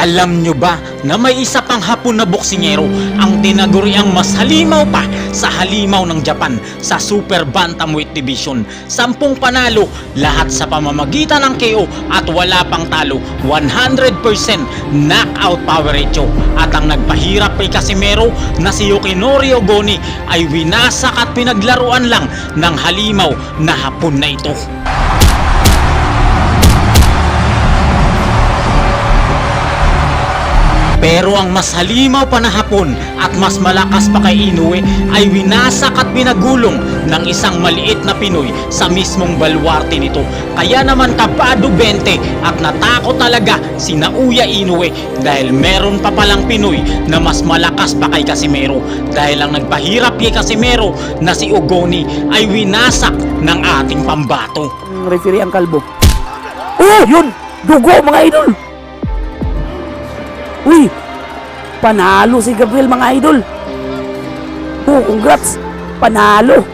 Alam nyo ba na may isa pang Hapon na boksingero ang tinaguriang mas halimaw pa sa halimaw ng Japan sa Super Bantamweight Division? 10 panalo, lahat sa pamamagitan ng KO at wala pang talo, 100% knockout power ratio. At ang nagpahirap kay Casimero na si Yukinori Ogoni ay winasak at pinaglaruan lang ng halimaw na Hapon na ito. Pero ang mas halimaw pa na Hapon at mas malakas pa kay Inoue ay winasak at binagulong ng isang maliit na Pinoy sa mismong baluarte nito. Kaya naman kabado 20 at natakot talaga si Naoya Inoue dahil meron pa palang Pinoy na mas malakas pa kay Casimero. Dahil ang nagpahirap kay Casimero na si Ogoni ay winasak ng ating pambato. Referee ang kalbo. Oh, yun! Dugo mga idol! Uy! Panalo si Gabriel mga idol! Oh, congrats! Panalo!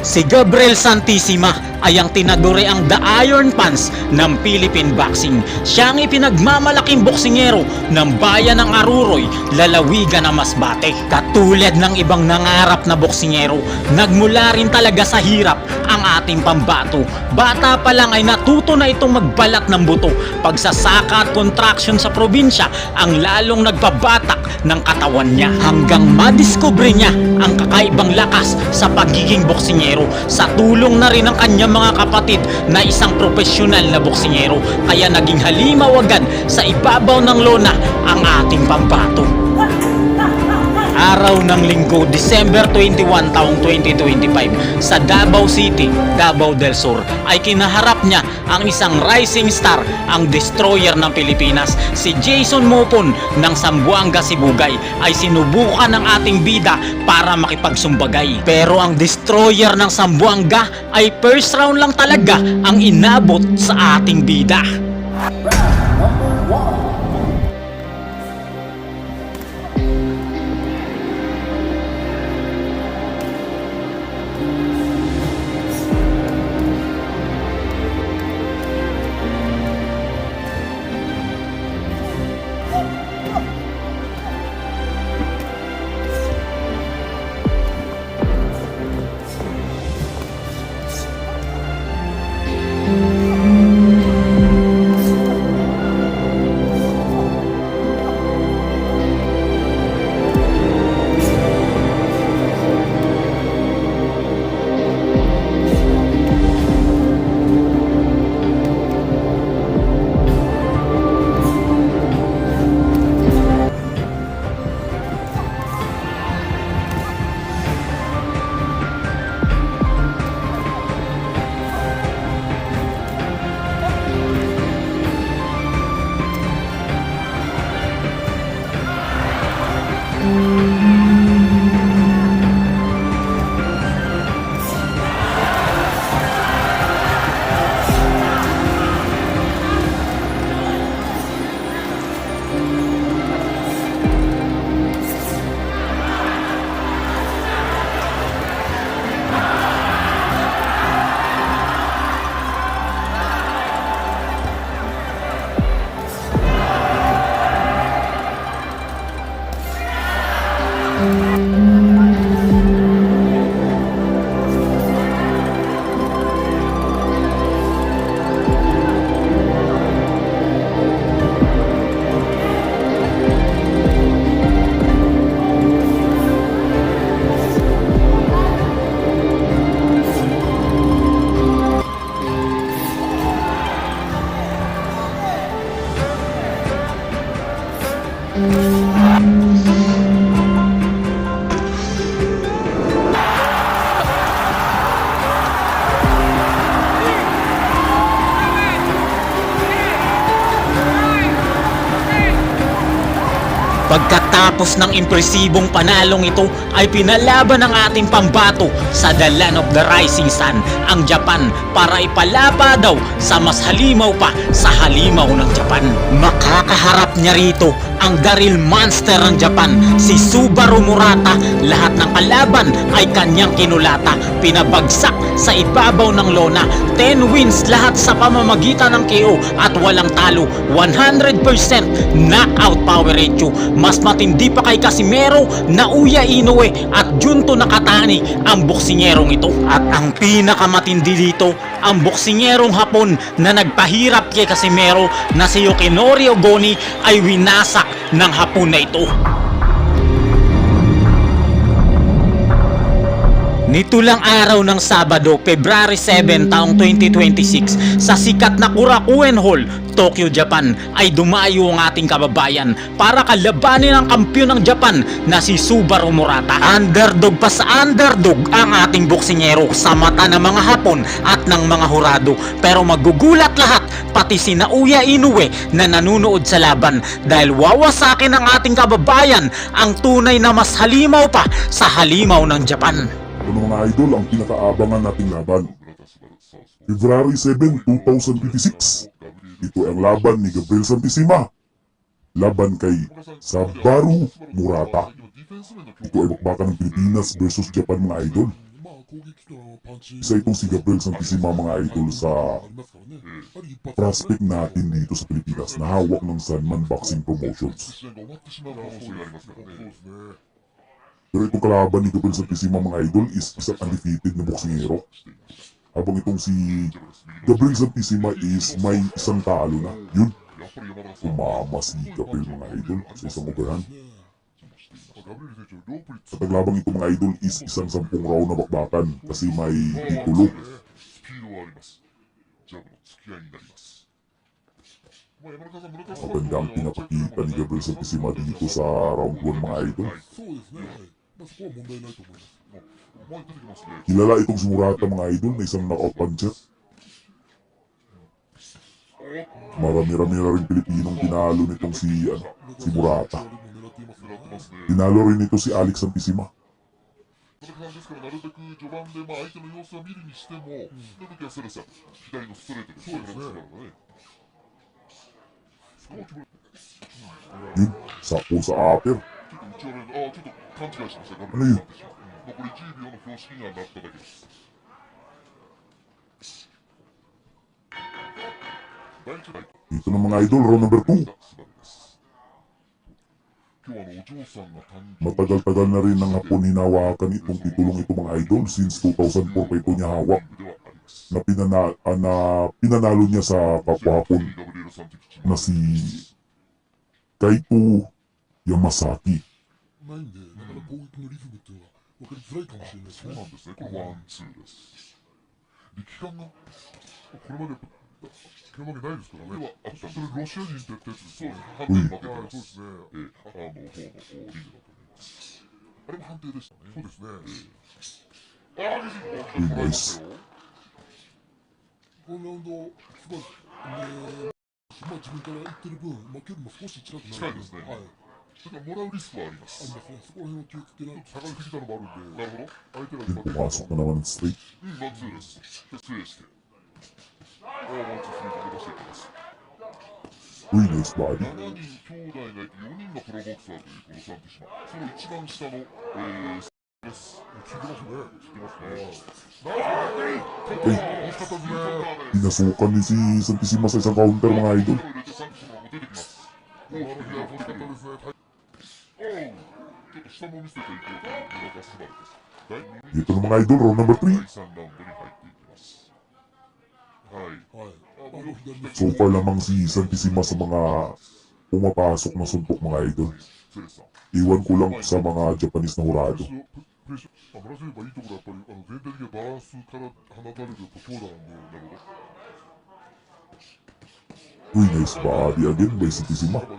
Si Gabriel Santissima ay ang tinaguri ang The Iron Pants ng Philippine Boxing. Siya ang ipinagmamalaking boksingero ng bayan ng Aruroy, lalawigan ng Masbate. Katulad ng ibang nangarap na boksingero, nagmula rin talaga sa hirap ang ating pambato. Bata pa lang ay natuto na itong magbalat ng buto. Pagsasaka at contraction sa probinsya ang lalong nagpabatak ng katawan niya hanggang madiskubre niya ang kakaibang lakas sa pagiging boksingero sa tulong na rin ng kanyang mga kapatid na isang profesional na boksingero. Kaya naging halimaw agad sa ibabaw ng lona ang ating pambato. Araw ng Linggo, December 21 taong 2025 sa Davao City, Davao del Sur ay kinaharap niya ang isang rising star, ang destroyer ng Pilipinas. Si Jason Mopon ng Zamboanga, Sibugay ay sinubukan ng ating bida para makipagsumbagay. Pero ang destroyer ng Zamboanga ay first round lang talaga ang inabot sa ating bida. Pagkatapos ng impresibong panalong ito ay pinalaban ng ating pambato sa The Land of the Rising Sun, ang Japan, para ipalapa daw sa mas halimaw pa sa halimaw ng Japan. Makakaharap niya rito ang Daril Monster ng Japan, si Subaru Murata. Lahat ng kalaban ay kanyang kinulata, pinabagsak sa ibabaw ng lona. 10 wins lahat sa pamamagitan ng KO at walang talo. 100% knockout power ratio. Mas matindi pa kay Casimero, Naoya Inoue at Junto Nakatani ang boksingerong ito. At ang pinakamatindi dito, ang boksingerong Hapon na nagpahirap kay Casimero na si Yukinori Ogoni ay winasak ng Hapon na ito. Nito lang araw ng Sabado, February 7 taong 2026, sa sikat na Korakuen Hall, Tokyo, Japan, ay dumayo ang ating kababayan para kalabanin ang kampiyon ng Japan na si Subaru Murata. Underdog pa sa underdog ang ating boksingero sa mata ng mga Hapon at ng mga hurado. Pero magugulat lahat, pati si Naoya Inoue na nanunood sa laban, dahil wawasakin ng ating kababayan ang tunay na mas halimaw pa sa halimaw ng Japan. Ito mga idol ang pinakaabangan nating laban. February 7, 2026. Ito ang laban ni Gabriel Santissima. Laban kay Subaru Murata. Ito ay bakbakan ng Pilipinas versus Japan mga idol. Isa itong si Gabriel Santissima mga idol sa prospect natin dito sa Pilipinas na hawak ng Sunman Boxing Promotions. Pero itong kalaban ni Gabriel Santissima mga idol is isang undefeated na boksingero. Habang itong si Gabriel Santissima is may isang talo na. Yun, umama si Gabriel mga idol sa isang overhand. At ang labang ito mga idol is isang 10 round na bakbakan kasi may titulo. Maganda ang pinapakita ni Gabriel Santissima dito sa round 1 mga idol. Kilala itong si Murata mga idol na isang knockout puncher. Marami-rami na rin Pilipinong tinalo nitong si Murata. Tinalo rin ito si Alex Santissima. ですからなるべく序盤で相手の様子を見るにしても、その時はスラスラ左のストレートでそうですね。 Yun, sako sa upper. ちょっと勘違いしました。ano yun? 残り10秒の標識にはなっただけです。第一ライト Dito na mga idol, round number 2. が素晴らしいです。今日お嬢さんが誕生 Matagal-tagal na rin ng Hapon hinawakan itong titulong ito mga idol since 2004 pa ito niya hawak ではあります。 na pinanalo niya sa kapwa Hapon ガブリエルさん的チーム na si Kaito Yamasaki. ないんで、なかなか攻撃のリズムっていうのは分かりづらいかもしれないですね。そうなんですね。これワンツーです。力感がこれまで毛負けないですからね。それロシア人ってやったやつですよね。判定負けてます。そうですね。方のリーグだと思います。あれも判定でしたね。そうですね。Uy, nice. このラウンド、すごい、まあ自分から言ってる分、距離も少し近くなるんで、近いですね。はい、だからもらうリスクはあります。ありますね。そこら辺を気をつけないと。下がりすぎたのもあるんで。なるほど。相手が Yun, pumasok na naman ng straight. ワンツーです。失礼して。ワンツースリーで出していきます。 Uy, nice body. 7人兄弟がいて4人のプロボクサーというこのサンティシマ。その一番下の、です。聞いてますね。聞いてますね。ナイス惜しかったですね。 Pinasukan ni si Santissima sa isang counter mga idol. 入れてサンティシマも出てきます。おお、惜しかったですね。ちょっと下も見せていこうという村田スバルです。第2 Dito na mga idol, round number 3. 第3ラウンドに入っていきます。はい。はい。左の So far lamang si Santissima sa mga pumapasok na suntok mga idol. セレスさん。 Iwan ko lang sa mga Japanese na hurado. プレッシャー、村瀬がいいところはやっぱり全体的なバランスから放たれると強打なんで、なるほど。 Uy, nice body again by Santissima. 無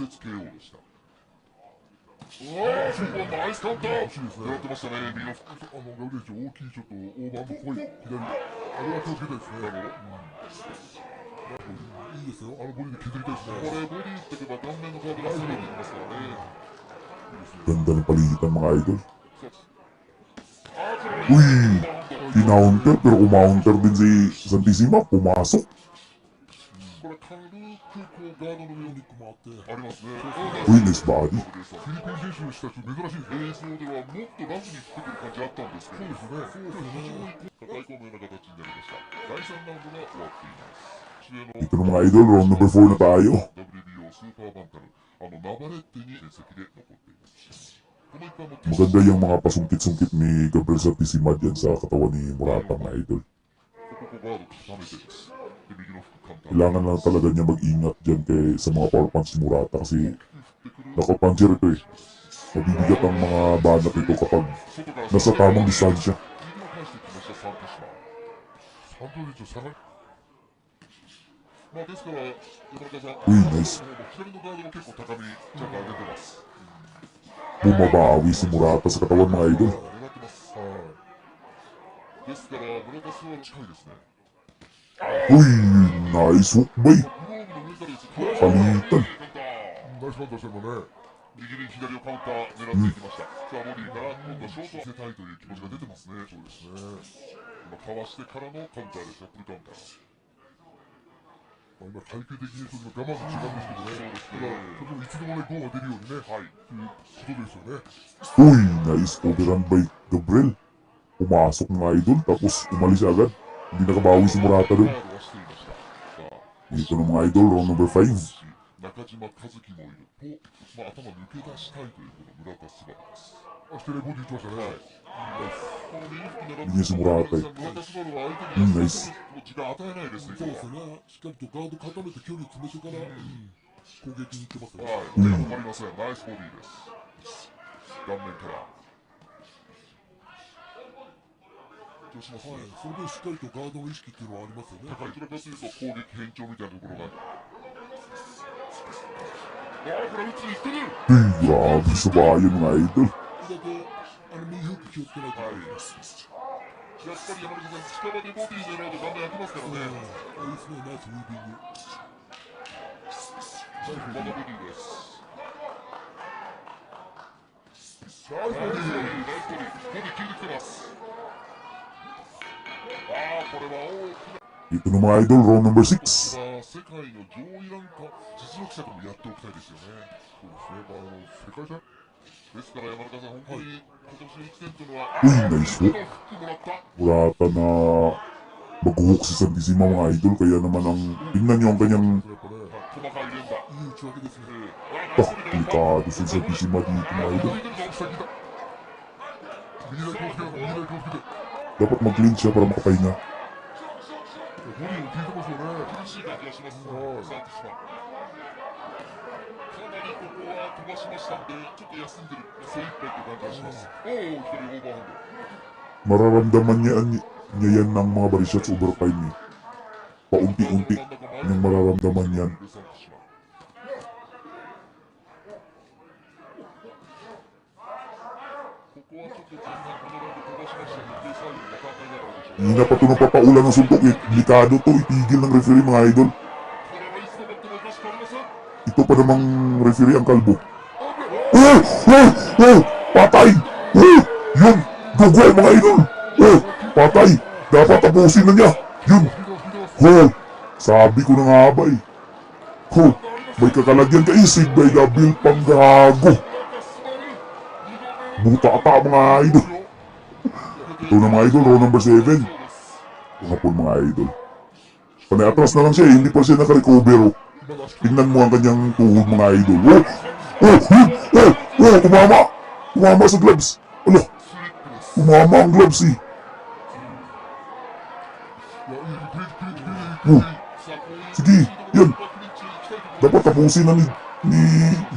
絶 KO でした。おお、そこはナイスカウンター。狙ってましたね、右の。ガブリエル大きいちょっと大盤の濃い左。あれは気をつけたいですね。なるほど。いいですよ。ボディで削りたいですね。これボディってけば顔面のカーブがすぐにいきますからね。 Ganda ng paligitan mga idol. Uy! Pinaunter pero umaunter din si Santissima. Pumasok. これ軽くこガードのようにもあってありますね。Uy, nice body. フィリピン選手の人たち珍しいです。映像ではもっとラフに作ってる感じあったんですけど、そうですね。抱え込むような形になりました。第3ラウンドが終わっています。主演の Ito na mga idol, round number 4 na tayo. WBO スーパーバンタム、ナバレッテに成績で残っています。この一般も Maganda yung mga pasungkit-sungkit ni Gabriel Santissima dyan sa katawan ni Murata mga idol. ここガード固めてです。で、右のフックカウンター。 Kailangan lang talaga niya mag-ingat dyan sa mga power punch ni Murata kasi nakapuncher ito eh. Mabibigat ang mga banat nito kapag nasa tamang distansya. 3分以上下がる。まあですから、山中さん、 Uy, nice. 左のガードも結構高めにちゃんと上げてます。 Bumabawi si Murata sa katawan mga idol. 上がってます。はい。ですから、村田は近いですね。 Uy, nice hook bay. グローブの上からです。 Palitan. ナイスバンターしてもね右に左をカウンター狙っていきました。さあ、ボディから今度はショートを当てたいという気持ちが出てますね。そうですね。今、かわしてからのカウンターです。アップルカウンター。今階級的にその我慢が違うんですけどねだからそれもいつでもねゴーが出るようにねはい。いうことですよね Uy, nice overrun by Gabriel. Pumasok mga idol tapos umalis agad. Hindi nakabawi si Murata ガー dun. ドはしていました。さあ、 Dito na mga idol, round number 5. 中島和樹もいると、まあ、頭抜け出したいというこの村田昴です。あしてねボディ言ってましたね、この右利き並ぶ Yes, Murata. 村田昴は相手にナイス時間与えないですね。そうですねしっかりとガード固めて距離を詰めてから、攻撃に行ってますね、はい、止まりません。ナイスボディです。顔面から。どうしますね。はい、それでしっかりとガードの意識っていうのはありますよね、はい、どちらかというと攻撃変調みたいなところが。これ打ちにいってる。 Uy, grabe sa bayan mga idol. だけ右フック気をつけないといけないです、やっぱり山中さん、近場でボディ狙うと顔面開きますからね。いいですねナイスウィービングまだボディです。ナイスボディナイスボディ、ボディ効いてきてます。これは大きな。 Dito na mga idol, round number 6. 世界の上位ランカー、実力者でもやっておきたいですよね。そうですね、世界戦ですから山中さん、本当に今年の1年というのは、 Uy, nice hook. フックもらった。 Murata na mag-hook si Santissima mga idol. Kaya naman ang tingnan nyo ang kanyang やっぱね細かい連打。いい内訳ですね、 delikado si Santissima dito mga idol. 右だけ気をつけて右だけ気をつけて Dapat mag-clean siya para makapahinga. ボディを効いてますよね厳しい感じがします。サンティスマ。かなりここは飛ばしましたんで、ちょっと休んでる、精一杯って感じがします。おお、一人オーバーハンド。 Mararamdaman niya yan ng mga body shots overtime eh. Paunti-unti niyang mararamdaman yan. サンティスマ。ここはちょっと前半このラウンド飛ばしましたので、最後の考え方でしょう。 Hindi na pa ito napapaulan ng suntok eh. Delikado to, itigil ng referee mga idol. これはいつのもってもおかしくありません。 Ito pa namang referee ang kalbo. Oh! Oh! Oh! Patay! Oh! Yun! Gugol mga idol! Oh! Patay! Dapat tapusin na niya! Yun! Oh! Sabi ko na nga ba eh. Oh! May kakalagyan ka isig by Gabriel Panggago! Buta ata mga idol! Ito na mga idol, row number 7. Hapon mga idol. Panay atras na lang siya eh, hindi pa siya nakarecover. Tingnan mo ang kanyang tuhod mga idol. Oh! Oh! Oh! Oh! Tumama! Tumama sa gloves! Ano? Tumama ang gloves eh. Oh! Sige! Yan! Dapat tapusin na ni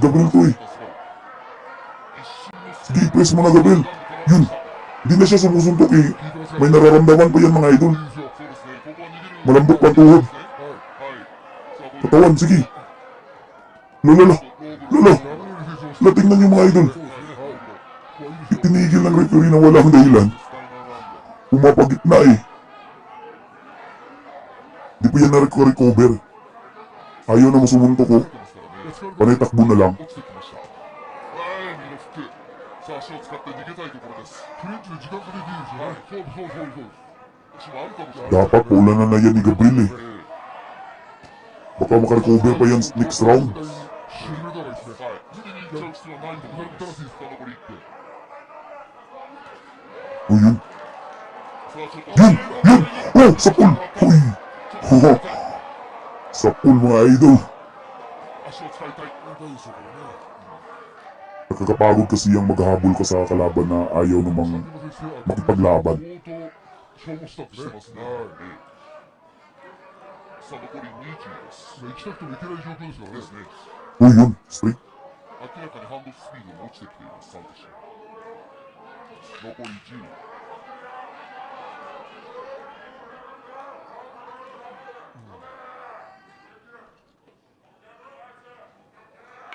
Gabriel to eh. Sige, press mo na Gabriel. Yun! Hindi na siya sumusuntok eh. May nararamdaman pa yan mga idol. Malambot pa ang tuhod. Katawan, sige. Lala. Tingnan yung mga idol. Itinigil ng referee na walang dahilan. Pumapagit na eh. Di pa yan na-recover. Ayaw na masumuntok ko. Panay takbo na lang. さあ、足を使って逃げたいところです。クレンチで時間かけていいですよねそう足もあるかもしれない。 Dapat paulanan na yan ni Gabriel eh. Baka makarecover pa yan next round. 沈めたらいいですね。はい。無理に行っちゃう必要はないと思う。やったらしいですか、残り1分。 O yun. さあ、ちょっと。 Yun! Yun! Oh! Sapul! Uy! Haha! Sapul mga idol. 足を使いたい。大丈夫でしょうからね。 Nakakapagod kasi yung maghahabol ka sa kalaban na ayaw namang 先ほど先生、 makipaglaban. 相当消耗したってしてますね。はい。さあ、残り20です。行きたくても行けない状況ですからね。ですね。 Uy, yun! Straight. 明らかにハンドスピードが落ちてきています、サントシ。残り10。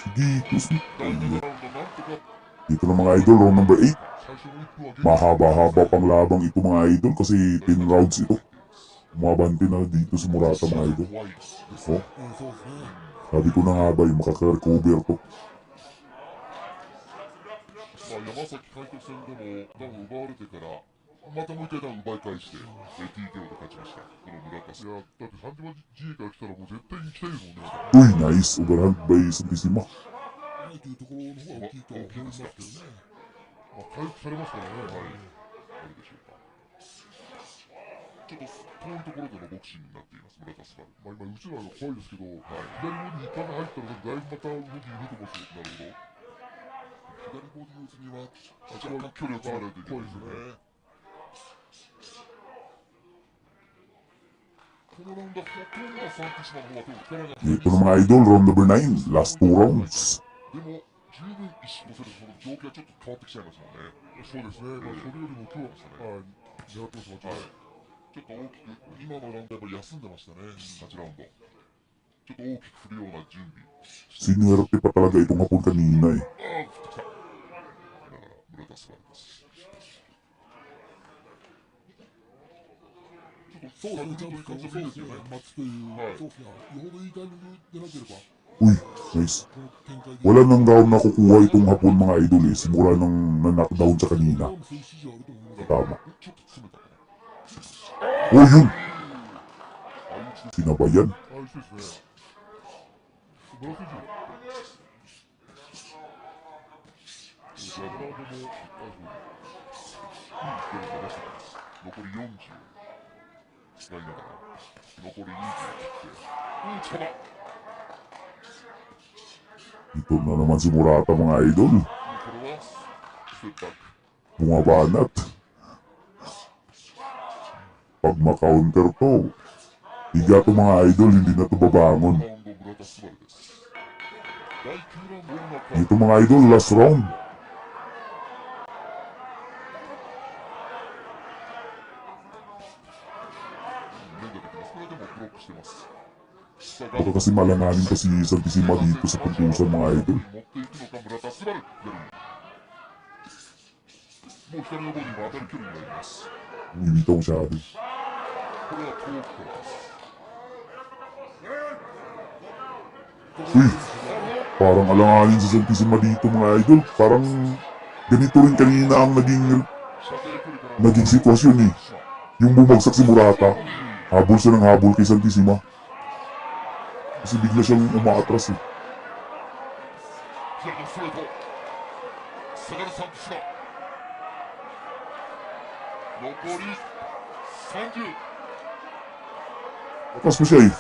Sige, Kusmi. 第7ラウンド、なんとか Dito na mga idol, round number 8. 最初の1分は Mahaba-haba pang labang ito mga idol kasi 10 rounds ito. Umabante na dito si Murata mga idol. 怖いです。 Oh, そうですね。 sabi ko na nga ba yung makaka-recover to. まあ、山崎海斗戦でもダウン奪われてから、またもう一回ダウン奪い返して、TKO で勝ちました。この村田。いや、だって三島 G から来たらもう絶対に行きたいですもんね。 Uy, nice overhand by Santissima. ないというところの方が大きいと思いますけどね。まあ、回復されますからね。はい。あれでしょうか。ちょっと遠いところでのボクシングになっています、村田スバル。まあ、今、内側が怖いですけど、はい、左ボディ一旦入ったら、だいぶまた動きに出てますよ。なるほど。左ボディ打つには、若干距離を詰められている。怖いですね。このラウンドはほとんどサンティシマの方が手をつかない。 Dito na mga idol, round number 9. Last 2 rounds. でも、十分意識をすると、その状況はちょっと変わってきちゃいますもんね。そうですね。まあ、それよりも今日は、はい、狙ってます、間違いない。ちょっと大きく、今のラウンドやっぱり休んでましたね、8ラウンド。ちょっと大きく振るような準備。 Sinuwerte pa talaga itong hapon kanina eh. ああ、振ってきた。だから、村田スバルです。ちょっと、そうですね。という感じもいいですよね。待つという、はいそうですね。よほどいいタイミングでなければ、 Uy, nice. この展開で。 Wala nang round na kukuha itong hapon mga idol eh. Simula nang na-knockdown sa kanina. そういう指示はあると思います。 Tama. ちょっと詰めたかな。 Oh, yun! ああいう打ちです。 Sinabayan. ああいう人ですね。村田選手。ジャブラードも、いい距離を出してます。残り40。使いながら。残り20切って。近場。 Ito na naman si Murata mga idol. これはステップバック。 Bumabanat. Pag ma-counter to, higa to mga idol, hindi na to babangon. ラウンド村田スバルです。第9ラウンドの中、 Ito mga idol, last round. 連打できます。これでもブロックしてます。さあ、 Baka kasi malanganin pa si Santissima dito sa pagpusan mga idol. 持っていくのか村田スバル。もう左のボディも当たる距離になります。 Umibitaw siya rin. これは遠くからです。 Uy! Parang alanganin si Santissima dito mga idol. Parang ganito rin kanina ang 射程距離から naging sitwasyon eh. Yung bumagsak si Murata, habol siya ng habol kay Santissima. Kasi bigla siyang umaatras eh. 左のストレート。下がるサンティスマ。残り30。 Atas pa siya eh. さ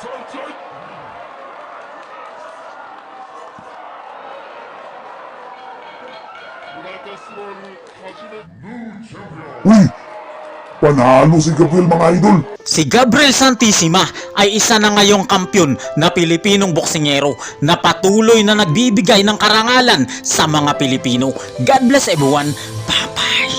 あ、打ち合い。村田スバル、初め。ヌーチャンピオン。 Uy! Panalo si Gabriel mga idol! Si Gabriel Santissima ay isa na ngayong kampyon na Pilipinong boksingero na patuloy na nagbibigay ng karangalan sa mga Pilipino. God bless everyone. Bye-bye!